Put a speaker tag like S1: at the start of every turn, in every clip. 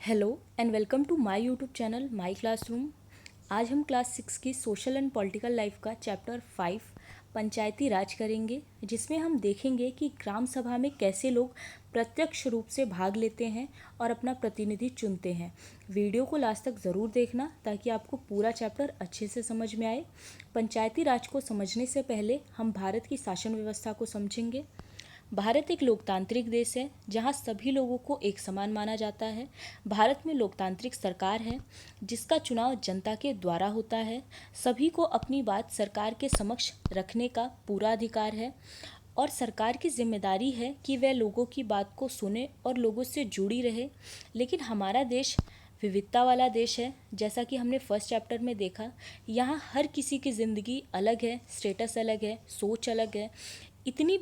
S1: Hello and welcome to my YouTube channel my classroom. आज हम class 6 की social and political life का chapter 5 Panchayati Raj करेंगे, जिसमें हम देखेंगे कि ग्राम सभा में कैसे लोग प्रत्यक्ष रूप से भाग लेते हैं और अपना प्रतिनिधि चुनते हैं। वीडियो को लास्ट तक ज़रूर देखना ताकि आपको पूरा चैप्टर अच्छे से समझ में आए। पंचायती राज को समझने से पहले हम भारत की शासन व्यवस्था को समझेंगे। भारत एक लोकतांत्रिक देश है जहां सभी लोगों को एक समान माना जाता है। भारत में लोकतांत्रिक सरकार है जिसका चुनाव जनता के द्वारा होता है। सभी को अपनी बात सरकार के समक्ष रखने का पूरा अधिकार है और सरकार की जिम्मेदारी है कि वह लोगों की बात को सुने और लोगों से जुड़ी रहे। लेकिन हमारा देश विविधता वाला देश है, जैसा कि हमने फर्स्ट चैप्टर में देखा। यहाँ हर किसी की ज़िंदगी अलग है, स्टेटस अलग है, सोच अलग है। इतनी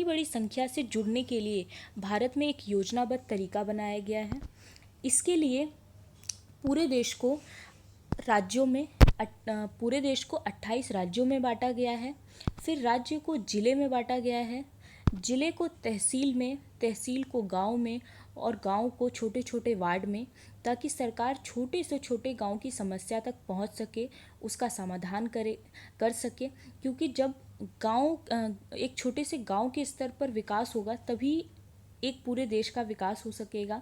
S1: बड़ी संख्या से जुड़ने के लिए भारत में एक योजनाबद्ध तरीका बनाया गया है। इसके लिए पूरे देश को राज्यों में पूरे देश को 28 राज्यों में बांटा गया है। फिर राज्य को ज़िले में बांटा गया है, ज़िले को तहसील में, तहसील को गांव में और गांव को छोटे छोटे वार्ड में, ताकि सरकार छोटे से छोटे गांव की समस्या तक पहुंच सके, उसका समाधान कर सके। क्योंकि जब एक छोटे से गांव के स्तर पर विकास होगा तभी एक पूरे देश का विकास हो सकेगा।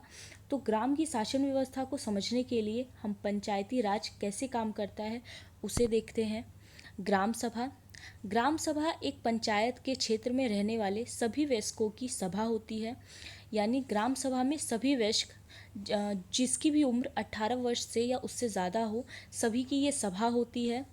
S1: तो ग्राम की शासन व्यवस्था को समझने के लिए हम पंचायती राज कैसे काम करता है उसे देखते हैं। ग्राम सभा एक पंचायत के क्षेत्र में रहने वाले सभी वयस्कों की सभा होती है। यानी ग्राम सभा में सभी वयस्क जिसकी भी उम्र 18 वर्ष से या उससे ज़्यादा हो, सभी की ये सभा होती है।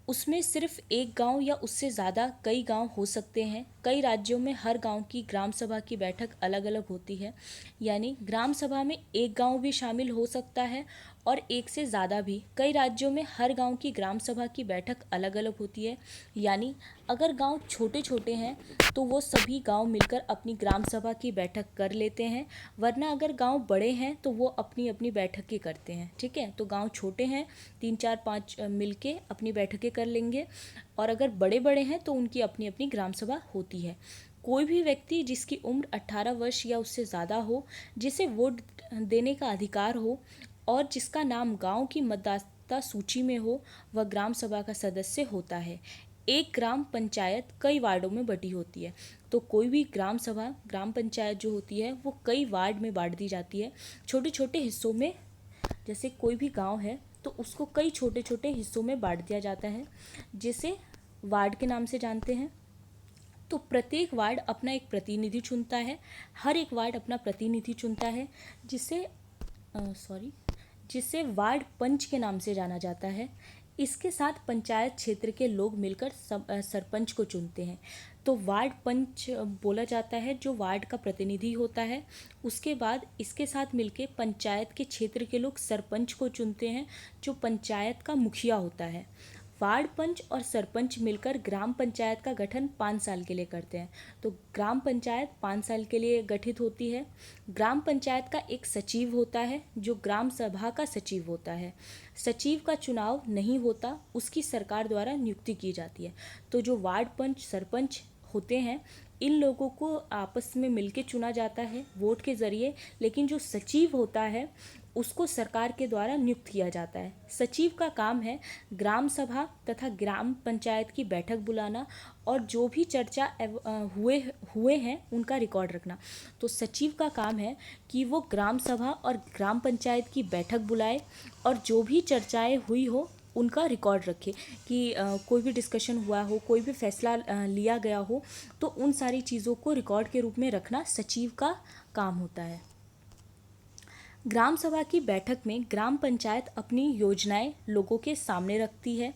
S1: उसमें सिर्फ एक गांव या उससे ज़्यादा कई गांव हो सकते हैं। कई राज्यों में हर गांव की ग्राम सभा की बैठक अलग अलग होती है। यानी ग्राम सभा में एक गांव भी शामिल हो सकता है और एक से ज़्यादा भी। कई राज्यों में हर गांव की ग्राम सभा की बैठक अलग अलग होती है। यानी अगर गांव छोटे छोटे हैं तो वो सभी गांव मिलकर अपनी ग्राम सभा की बैठक कर लेते हैं, वरना अगर गांव बड़े हैं तो वो अपनी अपनी बैठकें करते हैं। ठीक है, तो गांव छोटे हैं, 3 4 5 मिलके अपनी बैठकें कर लेंगे, और अगर बड़े बड़े हैं तो उनकी अपनी अपनी ग्राम सभा होती है। कोई भी व्यक्ति जिसकी उम्र 18 वर्ष या उससे ज़्यादा हो, जिसे वोट देने का अधिकार हो और जिसका नाम गांव की मतदाता सूची में हो, वह ग्राम सभा का सदस्य होता है। एक ग्राम पंचायत कई वार्डों में बटी होती है, तो कोई भी ग्राम सभा, ग्राम पंचायत जो होती है वो कई वार्ड में बांट दी जाती है, छोटे छोटे हिस्सों में। जैसे कोई भी गांव है तो उसको कई छोटे छोटे हिस्सों में बांट दिया जाता है, जिसे वार्ड के नाम से जानते हैं। तो प्रत्येक वार्ड अपना एक प्रतिनिधि चुनता है, हर एक वार्ड अपना प्रतिनिधि चुनता है, जिसे वार्ड पंच के नाम से जाना जाता है। इसके साथ पंचायत क्षेत्र के लोग मिलकर सरपंच को चुनते हैं। तो वार्ड पंच बोला जाता है जो वार्ड का प्रतिनिधि होता है। उसके बाद इसके साथ मिलके पंचायत के क्षेत्र के लोग सरपंच को चुनते हैं, जो पंचायत का मुखिया होता है। वार्ड पंच और सरपंच मिलकर ग्राम पंचायत का गठन 5 साल के लिए करते हैं। तो ग्राम पंचायत 5 साल के लिए गठित होती है। ग्राम पंचायत का एक सचिव होता है जो ग्राम सभा का सचिव होता है। सचिव का चुनाव नहीं होता, उसकी सरकार द्वारा नियुक्ति की जाती है। तो जो वार्ड पंच, सरपंच होते हैं, इन लोगों को आपस में मिलके चुना जाता है वोट के ज़रिए। लेकिन जो सचिव होता है उसको सरकार के द्वारा नियुक्त किया जाता है। सचिव का काम है ग्राम सभा तथा ग्राम पंचायत की बैठक बुलाना और जो भी चर्चा हुए हैं उनका रिकॉर्ड रखना। तो सचिव का काम है कि वो ग्राम सभा और ग्राम पंचायत की बैठक बुलाए और जो भी चर्चाएं हुई हो उनका रिकॉर्ड रखे कि कोई भी डिस्कशन हुआ हो, कोई भी फैसला लिया गया हो, तो उन सारी चीज़ों को रिकॉर्ड के रूप में रखना सचिव का काम होता है। ग्राम सभा की बैठक में ग्राम पंचायत अपनी योजनाएं लोगों के सामने रखती है।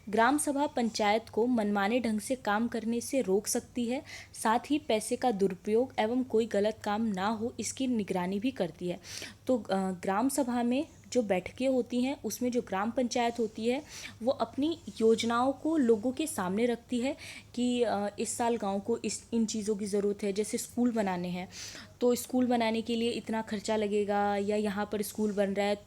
S1: ग्राम सभा पंचायत को मनमाने ढंग से काम करने से रोक सकती है, साथ ही पैसे का दुरुपयोग एवं कोई गलत काम ना हो इसकी निगरानी भी करती है। तो ग्राम सभा में जो बैठकें होती हैं उसमें जो ग्राम पंचायत होती है वो अपनी योजनाओं को लोगों के सामने रखती है कि इस साल गांव को इन चीज़ों की ज़रूरत है। जैसे स्कूल बनाने हैं तो स्कूल बनाने के लिए इतना खर्चा लगेगा, या यहाँ पर स्कूल बन रहा है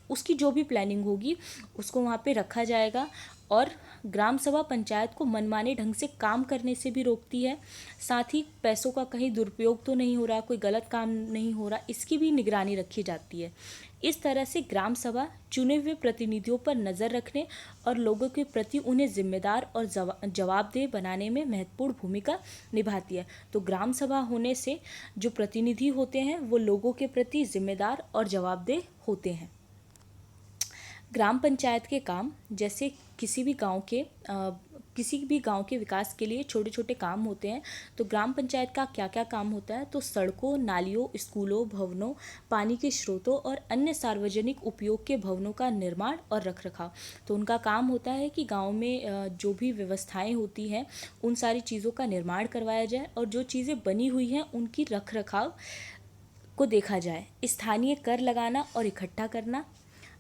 S1: उसकी जो भी प्लानिंग होगी उसको वहाँ पे रखा जाएगा। और ग्राम सभा पंचायत को मनमाने ढंग से काम करने से भी रोकती है, साथ ही पैसों का कहीं दुरुपयोग तो नहीं हो रहा, कोई गलत काम नहीं हो रहा, इसकी भी निगरानी रखी जाती है। इस तरह से ग्राम सभा चुने हुए प्रतिनिधियों पर नज़र रखने और लोगों के प्रति उन्हें जिम्मेदार और जवाबदेह बनाने में महत्वपूर्ण भूमिका निभाती है। तो ग्राम सभा होने से जो प्रतिनिधि होते हैं वो लोगों के प्रति जिम्मेदार और जवाबदेह होते हैं। ग्राम पंचायत के काम जैसे किसी भी गांव के विकास के लिए छोटे छोटे काम होते हैं। तो ग्राम पंचायत का क्या क्या काम होता है, तो सड़कों, नालियों, स्कूलों, भवनों, पानी के स्रोतों और अन्य सार्वजनिक उपयोग के भवनों का निर्माण और रखरखाव। तो उनका काम होता है कि गांव में जो भी व्यवस्थाएं होती हैं उन सारी चीज़ों का निर्माण करवाया जाए और जो चीज़ें बनी हुई हैं उनकी रखरखाव को देखा जाए। स्थानीय कर लगाना और इकट्ठा करना,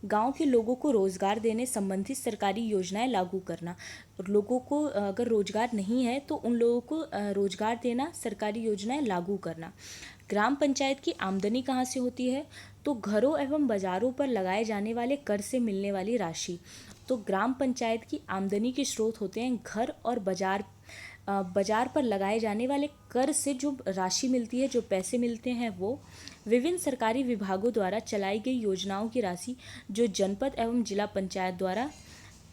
S1: गांव के लोगों को रोजगार देने संबंधित सरकारी योजनाएं लागू करना। और लोगों को अगर रोजगार नहीं है तो उन लोगों को रोजगार देना, सरकारी योजनाएं लागू करना। ग्राम पंचायत की आमदनी कहाँ से होती है, तो घरों एवं बाजारों पर लगाए जाने वाले कर से मिलने वाली राशि। तो ग्राम पंचायत की आमदनी के स्रोत होते हैं घर और बाजार पर लगाए जाने वाले कर से जो राशि मिलती है, जो पैसे मिलते हैं वो। विभिन्न सरकारी विभागों द्वारा चलाई गई योजनाओं की राशि जो जनपद एवं जिला पंचायत द्वारा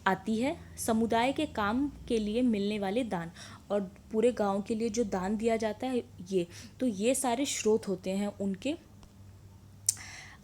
S1: आती है। समुदाय के काम के लिए मिलने वाले दान और पूरे गांव के लिए जो दान दिया जाता है ये सारे स्रोत होते हैं उनके।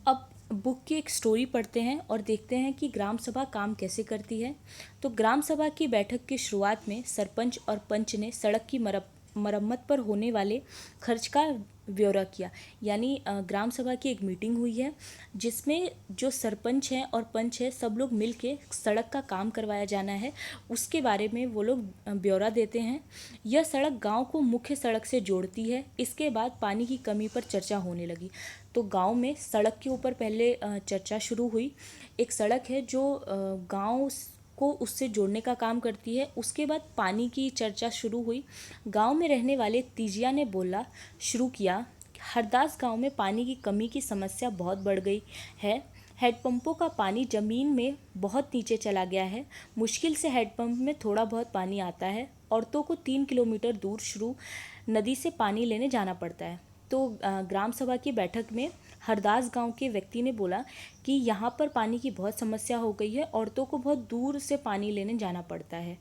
S1: अब बुक की एक स्टोरी पढ़ते हैं और देखते हैं कि ग्राम सभा काम कैसे करती है। तो ग्राम सभा की बैठक की शुरुआत में सरपंच और पंच ने सड़क की मरम्मत पर होने वाले खर्च का ब्यौरा किया। यानी ग्राम सभा की एक मीटिंग हुई है जिसमें जो सरपंच हैं और पंच है सब लोग मिल के सड़क का काम करवाया जाना है, उसके बारे में वो लोग ब्यौरा देते हैं। यह सड़क गांव को मुख्य सड़क से जोड़ती है। इसके बाद पानी की कमी पर चर्चा होने लगी। तो गांव में सड़क के ऊपर पहले चर्चा शुरू हुई। एक सड़क है जो गांव को उससे जोड़ने का काम करती है। उसके बाद पानी की चर्चा शुरू हुई। गांव में रहने वाले तीजिया ने बोलना शुरू किया, हरदास गांव में पानी की कमी की समस्या बहुत बढ़ गई है। हैंडपंपों का पानी ज़मीन में बहुत नीचे चला गया है। मुश्किल से हैंडपंप में थोड़ा बहुत पानी आता है। औरतों को 3 किलोमीटर दूर शुरू नदी से पानी लेने जाना पड़ता है। तो ग्राम सभा की बैठक में हरदास गांव के व्यक्ति ने बोला कि यहाँ पर पानी की बहुत समस्या हो गई है, औरतों को बहुत दूर से पानी लेने जाना पड़ता है।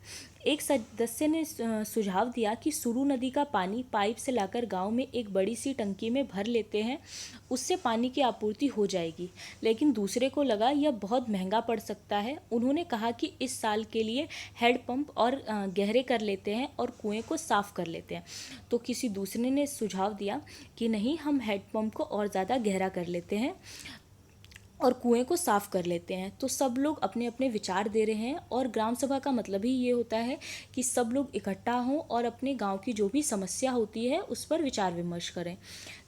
S1: एक सदस्य ने सुझाव दिया कि सुरू नदी का पानी पाइप से लाकर गांव में एक बड़ी सी टंकी में भर लेते हैं, उससे पानी की आपूर्ति हो जाएगी। लेकिन दूसरे को लगा यह बहुत महंगा पड़ सकता है। उन्होंने कहा कि इस साल के लिए हैंडपंप और गहरे कर लेते हैं और कुएं को साफ कर लेते हैं। तो किसी दूसरे ने सुझाव दिया कि नहीं, हम हैंडपंप को और ज़्यादा गहरा कर लेते हैं और कुएं को साफ कर लेते हैं। तो सब लोग अपने अपने विचार दे रहे हैं और ग्राम सभा का मतलब ही ये होता है कि सब लोग इकट्ठा हों और अपने गांव की जो भी समस्या होती है उस पर विचार विमर्श करें।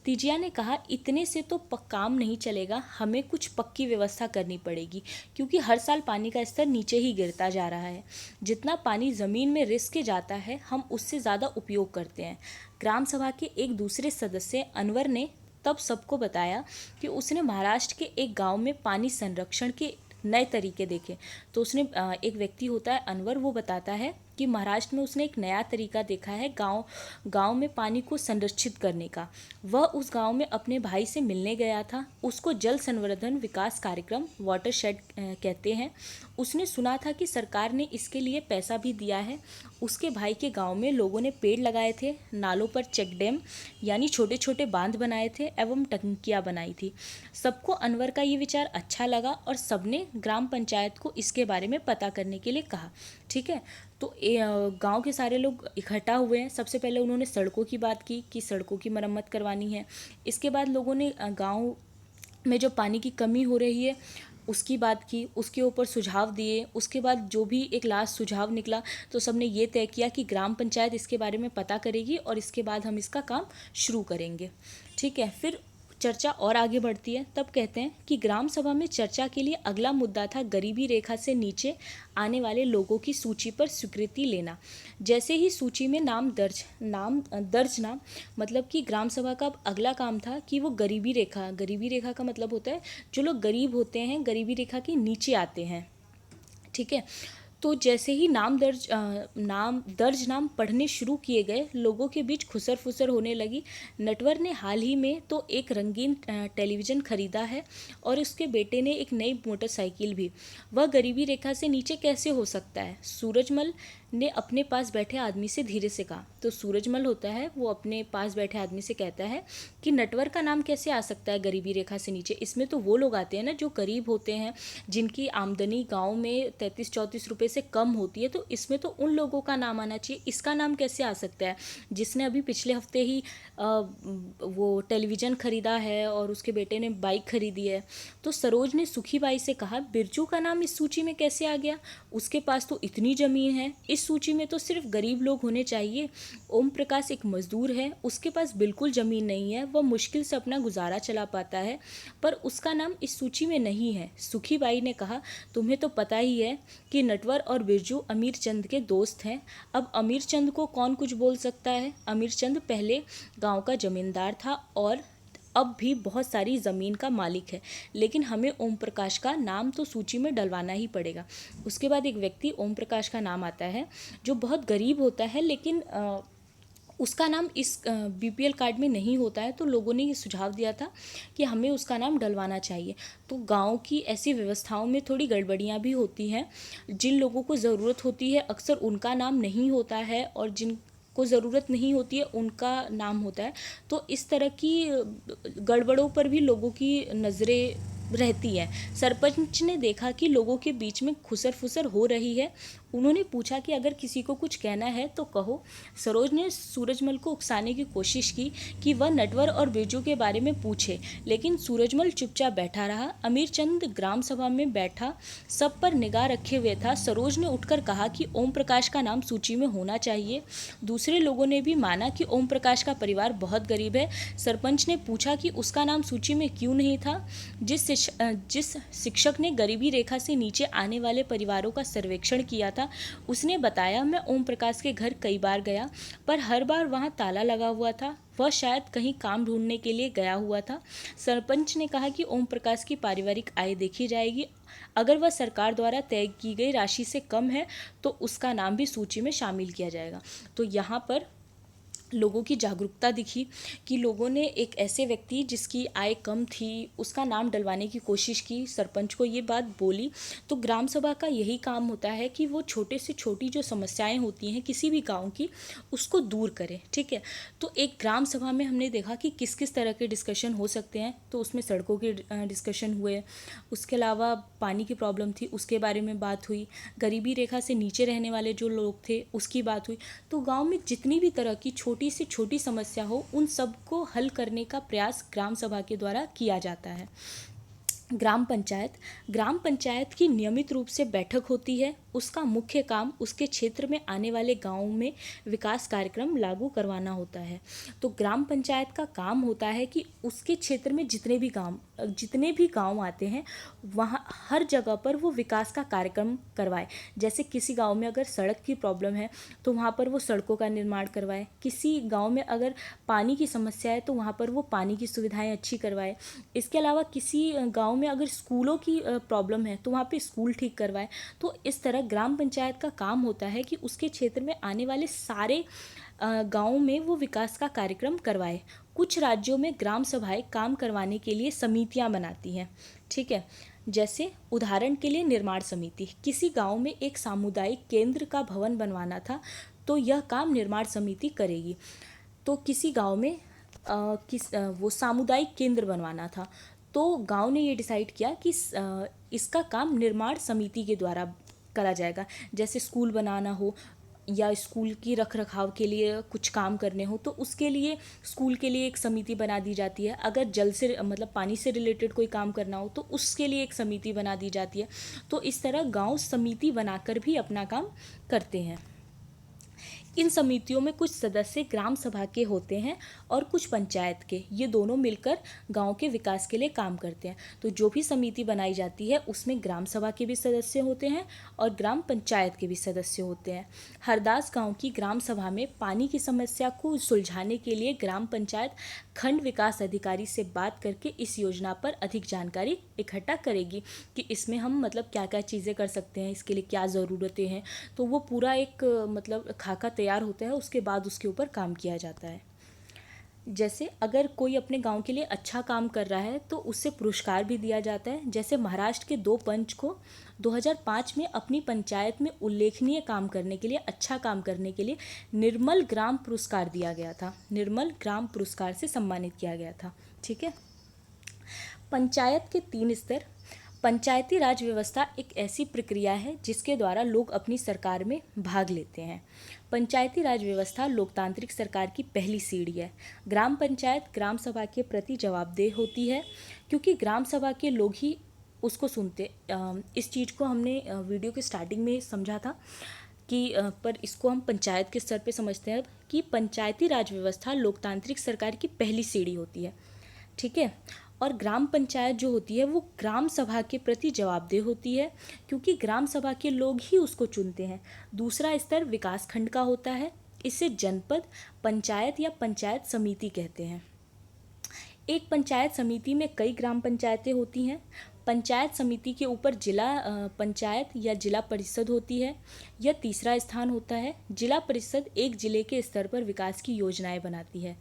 S1: तीजिया ने कहा, इतने से तो काम नहीं चलेगा, हमें कुछ पक्की व्यवस्था करनी पड़ेगी, क्योंकि हर साल पानी का स्तर नीचे ही गिरता जा रहा है। जितना पानी ज़मीन में रिस के जाता है हम उससे ज़्यादा उपयोग करते हैं। ग्राम सभा के एक दूसरे सदस्य अनवर ने तब सबको बताया कि उसने महाराष्ट्र के एक गांव में पानी संरक्षण के नए तरीके देखे। तो उसने एक व्यक्ति होता है अनवर, वो बताता है कि महाराष्ट्र में उसने एक नया तरीका देखा है गांव में पानी को संरक्षित करने का। वह उस गांव में अपने भाई से मिलने गया था। उसको जल संवर्धन विकास कार्यक्रम वाटरशेड कहते हैं। उसने सुना था कि सरकार ने इसके लिए पैसा भी दिया है। उसके भाई के गांव में लोगों ने पेड़ लगाए थे, नालों पर चेक डैम यानी छोटे छोटे बांध बनाए थे एवं टंकियाँ बनाई थी। सबको अनवर का ये विचार अच्छा लगा और सबने ग्राम पंचायत को इसके बारे में पता करने के लिए कहा। ठीक है, तो गांव के सारे लोग इकट्ठा हुए हैं। सबसे पहले उन्होंने सड़कों की बात की कि सड़कों की मरम्मत करवानी है। इसके बाद लोगों ने गांव में जो पानी की कमी हो रही है उसकी बात की, उसके ऊपर सुझाव दिए। उसके बाद जो भी एक लास्ट सुझाव निकला तो सबने ये तय किया कि ग्राम पंचायत इसके बारे में पता करेगी और इसके बाद हम इसका काम शुरू करेंगे। ठीक है, फिर चर्चा और आगे बढ़ती है। तब कहते हैं कि ग्राम सभा में चर्चा के लिए अगला मुद्दा था गरीबी रेखा से नीचे आने वाले लोगों की सूची पर स्वीकृति लेना। जैसे ही सूची में नाम दर्ज ना, मतलब कि ग्राम सभा का अब अगला काम था कि वो गरीबी रेखा का मतलब होता है जो लोग गरीब होते हैं, गरीबी रेखा के नीचे आते हैं। ठीक है, तो जैसे ही नाम पढ़ने शुरू किए गए, लोगों के बीच खुसर फुसर होने लगी। नटवर ने हाल ही में तो एक रंगीन टेलीविज़न खरीदा है और उसके बेटे ने एक नई मोटरसाइकिल भी। वह गरीबी रेखा से नीचे कैसे हो सकता है? सूरजमल ने अपने पास बैठे आदमी से धीरे से कहा। तो सूरजमल होता है, वो अपने पास बैठे आदमी से कहता है कि नटवर का नाम कैसे आ सकता है गरीबी रेखा से नीचे? इसमें तो वो लोग आते हैं ना जो गरीब होते हैं, जिनकी आमदनी गांव में 33-34 रुपए से कम होती है। तो इसमें तो उन लोगों का नाम आना चाहिए, इसका नाम कैसे आ सकता है? जिसने अभी पिछले हफ्ते ही वो टेलीविज़न खरीदा है और उसके बेटे ने बाइक खरीदी है। तो सरोज ने सुखी बाई से कहा, बिरजू का नाम इस सूची में कैसे आ गया? उसके पास तो इतनी ज़मीन है, इस सूची में तो सिर्फ गरीब लोग होने चाहिए। ओम प्रकाश एक मजदूर है, उसके पास बिल्कुल ज़मीन नहीं है, वह मुश्किल से अपना गुजारा चला पाता है, पर उसका नाम इस सूची में नहीं है। सुखी बाई ने कहा, तुम्हें तो पता ही है कि नटवर और बिरजू अमीर चंद के दोस्त हैं। अब अमीर चंद को कौन कुछ बोल सकता है? अमीर चंद पहले गांव का जमींदार था और अब भी बहुत सारी ज़मीन का मालिक है, लेकिन हमें ओम प्रकाश का नाम तो सूची में डलवाना ही पड़ेगा। उसके बाद एक व्यक्ति ओम प्रकाश का नाम आता है जो बहुत गरीब होता है, लेकिन उसका नाम इस बीपीएल कार्ड में नहीं होता है। तो लोगों ने ये सुझाव दिया था कि हमें उसका नाम डलवाना चाहिए। तो गांव की ऐसी व्यवस्थाओं में थोड़ी गड़बड़ियाँ भी होती हैं। जिन लोगों को ज़रूरत होती है अक्सर उनका नाम नहीं होता है, और जिन को ज़रूरत नहीं होती है उनका नाम होता है। तो इस तरह की गड़बड़ों पर भी लोगों की नज़रें रहती हैं। सरपंच ने देखा कि लोगों के बीच में खुसर फुसर हो रही है। उन्होंने पूछा कि अगर किसी को कुछ कहना है तो कहो। सरोज ने सूरजमल को उकसाने की कोशिश की कि वह नटवर और बिरजू के बारे में पूछे, लेकिन सूरजमल चुपचाप बैठा रहा। अमीर चंद ग्राम सभा में बैठा सब पर निगाह रखे हुए था। सरोज ने उठकर कहा कि ओम प्रकाश का नाम सूची में होना चाहिए। दूसरे लोगों ने भी माना कि ओम प्रकाश का परिवार बहुत गरीब है। सरपंच ने पूछा कि उसका नाम सूची में क्यों नहीं था। जिस शिक्षक ने गरीबी रेखा से नीचे आने वाले परिवारों का सर्वेक्षण किया था, उसने बताया, मैं ओम प्रकाश के घर कई बार गया, पर हर बार वहां ताला लगा हुआ था। वह शायद कहीं काम ढूंढने के लिए गया हुआ था। सरपंच ने कहा कि ओम प्रकाश की पारिवारिक आय देखी जाएगी। अगर वह सरकार द्वारा तय की गई राशि से कम है तो उसका नाम भी सूची में शामिल किया जाएगा। तो यहाँ पर लोगों की जागरूकता दिखी कि लोगों ने एक ऐसे व्यक्ति जिसकी आय कम थी उसका नाम डलवाने की कोशिश की, सरपंच को ये बात बोली। तो ग्राम सभा का यही काम होता है कि वो छोटे से छोटी जो समस्याएं होती हैं किसी भी गांव की, उसको दूर करें। ठीक है, तो एक ग्राम सभा में हमने देखा कि किस किस तरह के डिस्कशन हो सकते हैं। तो उसमें सड़कों के डिस्कशन हुए, उसके अलावा पानी की प्रॉब्लम थी उसके बारे में बात हुई, गरीबी रेखा से नीचे रहने वाले जो लोग थे उसकी बात हुई। तो गांव में जितनी भी तरह की छोटी से छोटी समस्या हो उन सब को हल करने का प्रयास ग्राम सभा के द्वारा किया जाता है। ग्राम पंचायत की नियमित रूप से बैठक होती है। उसका मुख्य काम उसके क्षेत्र में आने वाले गांवों में विकास कार्यक्रम लागू करवाना होता है। तो ग्राम पंचायत का काम होता है कि उसके क्षेत्र में जितने भी गांव आते हैं वहाँ हर जगह पर वो विकास का कार्यक्रम करवाए। जैसे किसी गांव में अगर सड़क की प्रॉब्लम है तो वहाँ पर वो सड़कों का निर्माण करवाए। किसी गांव में अगर पानी की समस्या है तो वहाँ पर वो पानी की सुविधाएं अच्छी करवाए। इसके अलावा किसी गांव में अगर स्कूलों की प्रॉब्लम है तो वहाँ पे स्कूल ठीक करवाए। तो इस तरह ग्राम पंचायत का काम होता है कि उसके क्षेत्र में आने वाले सारे गाँवों में वो विकास का कार्यक्रम करवाए। कुछ राज्यों में ग्राम सभाएं काम करवाने के लिए समितियां बनाती हैं। ठीक है, जैसे उदाहरण के लिए निर्माण समिति। किसी गांव में एक सामुदायिक केंद्र का भवन बनवाना था तो यह काम निर्माण समिति करेगी। तो किसी गांव में वो सामुदायिक केंद्र बनवाना था तो गांव ने ये डिसाइड किया कि इसका काम निर्माण समिति के द्वारा करा जाएगा। जैसे स्कूल बनाना हो या स्कूल की रख रखाव के लिए कुछ काम करने हो तो उसके लिए स्कूल के लिए एक समिति बना दी जाती है। अगर जल से मतलब पानी से रिलेटेड कोई काम करना हो तो उसके लिए एक समिति बना दी जाती है। तो इस तरह गांव समिति बनाकर भी अपना काम करते हैं। इन समितियों में कुछ सदस्य ग्राम सभा के होते हैं और कुछ पंचायत के। ये दोनों मिलकर गांव के विकास के लिए काम करते हैं। तो जो भी समिति बनाई जाती है उसमें ग्राम सभा के भी सदस्य होते हैं और ग्राम पंचायत के भी सदस्य होते हैं। हरदास गांव की ग्राम सभा में पानी की समस्या को सुलझाने के लिए ग्राम पंचायत खंड विकास अधिकारी से बात करके इस योजना पर अधिक जानकारी इकट्ठा करेगी कि इसमें हम मतलब क्या क्या चीज़ें कर सकते हैं, इसके लिए क्या ज़रूरतें हैं। तो वो पूरा एक मतलब खाका तैयार होता है, उसके बाद उसके ऊपर काम किया जाता है। जैसे अगर कोई अपने गांव के लिए अच्छा काम कर रहा है तो उससे पुरस्कार भी दिया जाता है। जैसे महाराष्ट्र के 2 पंच को 2005 में अपनी पंचायत में उल्लेखनीय काम करने के लिए, अच्छा काम करने के लिए निर्मल ग्राम पुरस्कार दिया गया था। निर्मल ग्राम पुरस्कार से सम्मानित किया गया था। ठीक है। पंचायत के 3 स्तर। पंचायती राज व्यवस्था एक ऐसी प्रक्रिया है जिसके द्वारा लोग अपनी सरकार में भाग लेते हैं। पंचायती राज व्यवस्था लोकतांत्रिक सरकार की पहली सीढ़ी है। ग्राम पंचायत ग्राम सभा के प्रति जवाबदेह होती है, क्योंकि ग्राम सभा के लोग ही उसको सुनते। इस चीज़ को हमने वीडियो के स्टार्टिंग में समझा था कि पर इसको हम पंचायत के स्तर पे समझते हैं कि पंचायती राज व्यवस्था लोकतांत्रिक सरकार की पहली सीढ़ी होती है। ठीक है। और ग्राम पंचायत जो होती है वो ग्राम सभा के प्रति जवाबदेह होती है, क्योंकि ग्राम सभा के लोग ही उसको चुनते हैं। दूसरा स्तर विकास खंड का होता है। इसे जनपद, पंचायत या पंचायत समिति कहते हैं। एक पंचायत समिति में कई ग्राम पंचायतें होती हैं। पंचायत समिति के ऊपर जिला पंचायत या जिला परिषद होती है। यह तीसरा स्थान होता है। जिला परिषद एक जिले के स्तर पर विकास की योजनाएं बनाती है।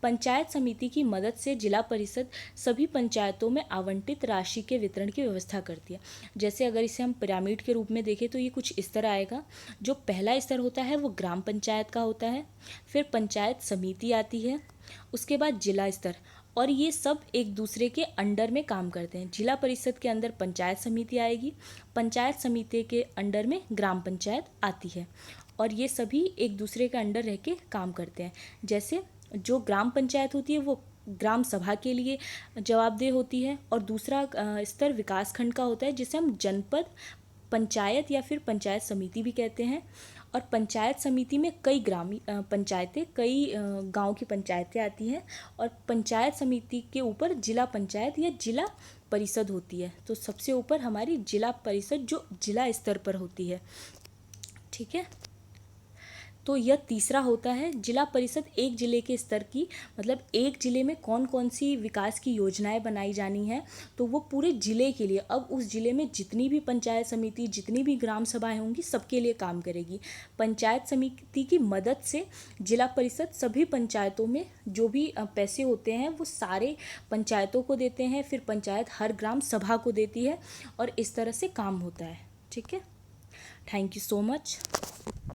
S1: पंचायत समिति की मदद से जिला परिषद सभी पंचायतों में आवंटित राशि के वितरण की व्यवस्था करती है। जैसे अगर इसे हम पिरामिड के रूप में देखें तो ये कुछ इस तरह आएगा। जो पहला स्तर होता है वो ग्राम पंचायत का होता है, फिर पंचायत समिति आती है, उसके बाद जिला स्तर, और ये सब एक दूसरे के अंडर में काम करते हैं। जिला परिषद के अंदर पंचायत समिति आएगी, पंचायत समिति के अंडर में ग्राम पंचायत आती है, और ये सभी एक दूसरे के अंडर रह के काम करते हैं। जैसे जो ग्राम पंचायत होती है वो ग्राम सभा के लिए जवाबदेह होती है, और दूसरा स्तर विकास खंड का होता है जिसे हम जनपद, पंचायत या फिर पंचायत समिति भी कहते हैं। और पंचायत समिति में कई ग्रामीण पंचायतें, कई गांव की पंचायतें आती हैं, और पंचायत समिति के ऊपर जिला पंचायत या जिला परिषद होती है। तो सबसे ऊपर हमारी जिला परिषद जो जिला स्तर पर होती है। ठीक है। तो यह तीसरा होता है। जिला परिषद एक जिले के स्तर की, मतलब एक जिले में कौन कौन सी विकास की योजनाएं बनाई जानी है तो वो पूरे जिले के लिए, अब उस जिले में जितनी भी पंचायत समिति, जितनी भी ग्राम सभाएं होंगी सबके लिए काम करेगी। पंचायत समिति की मदद से जिला परिषद सभी पंचायतों में जो भी पैसे होते हैं वो सारे पंचायतों को देते हैं, फिर पंचायत हर ग्राम सभा को देती है, और इस तरह से काम होता है। ठीक है। Thank you so much.